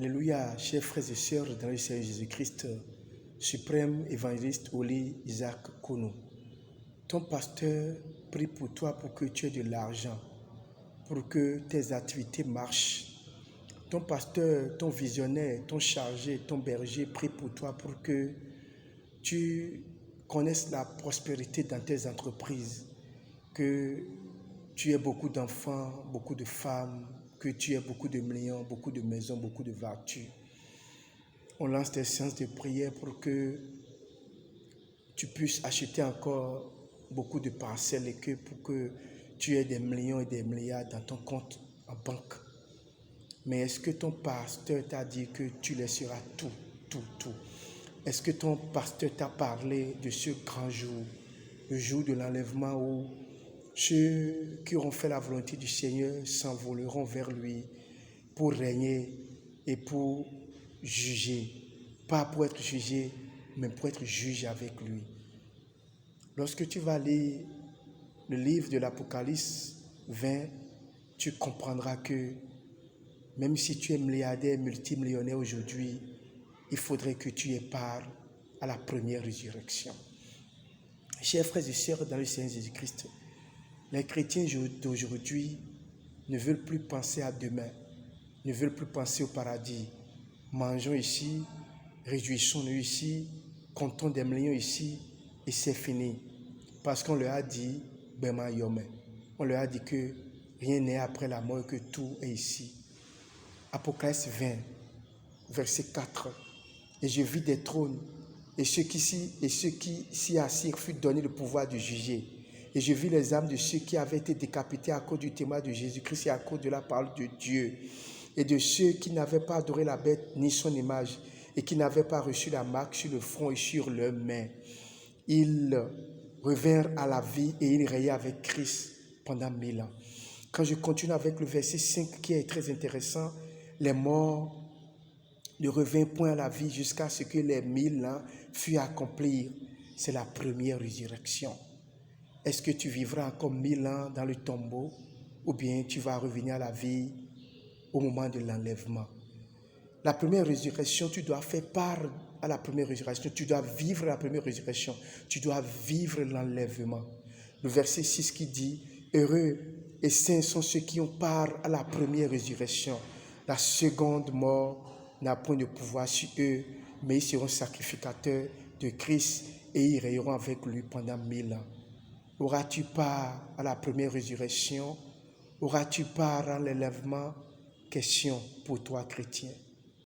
Alléluia, chers frères et sœurs dans le Seigneur Jésus-Christ, suprême évangéliste Oli Isaac Kono. Ton pasteur prie pour toi pour que tu aies de l'argent, pour que tes activités marchent. Ton pasteur, ton visionnaire, ton chargé, ton berger prie pour toi pour que tu connaisses la prospérité dans tes entreprises, que tu aies beaucoup d'enfants, beaucoup de femmes, que tu aies beaucoup de millions, beaucoup de maisons, beaucoup de voitures. On lance des séances de prière pour que tu puisses acheter encore beaucoup de parcelles et que pour que tu aies des millions et des milliards dans ton compte en banque. Mais est-ce que ton pasteur t'a dit que tu laisseras tout? Est-ce que ton pasteur t'a parlé de ce grand jour, le jour de l'enlèvement où ceux qui auront fait la volonté du Seigneur s'envoleront vers lui pour régner et pour juger, pas pour être jugé, mais pour être jugé avec lui. Lorsque tu vas lire le livre de l'Apocalypse 20, tu comprendras que même si tu es milliardaire, multimillionnaire aujourd'hui, il faudrait que tu aies part à la première résurrection. Chers frères et sœurs dans le Seigneur Jésus-Christ, les chrétiens d'aujourd'hui ne veulent plus penser à demain, ne veulent plus penser au paradis. Mangeons ici, réjouissons-nous ici, comptons des millions ici et c'est fini. Parce qu'on leur a dit, on leur a dit que rien n'est après la mort, que tout est ici. Apocalypse 20, verset 4. Et je vis des trônes, et ceux qui s'y assirent furent donné le pouvoir de juger. Et je vis les âmes de ceux qui avaient été décapités à cause du témoin de Jésus-Christ et à cause de la parole de Dieu, et de ceux qui n'avaient pas adoré la bête ni son image, et qui n'avaient pas reçu la marque sur le front et sur leurs mains. Ils revinrent à la vie et ils régnaient avec Christ pendant 1000 ans. Quand je continue avec le verset 5 qui est très intéressant, les morts ne revinrent point à la vie jusqu'à ce que les 1000 ans fussent accomplis. C'est la première résurrection. Est-ce que tu vivras encore 1000 ans dans le tombeau ou bien tu vas revenir à la vie au moment de l'enlèvement? La première résurrection, tu dois faire part à la première résurrection. Tu dois vivre la première résurrection. Tu dois vivre l'enlèvement. Le verset 6 qui dit « Heureux et saints sont ceux qui ont part à la première résurrection. La seconde mort n'a point de pouvoir sur eux, mais ils seront sacrificateurs de Christ et ils régneront avec lui pendant 1000 ans. » Auras-tu part à la première résurrection? Auras-tu part à l'enlèvement? Question pour toi, chrétien.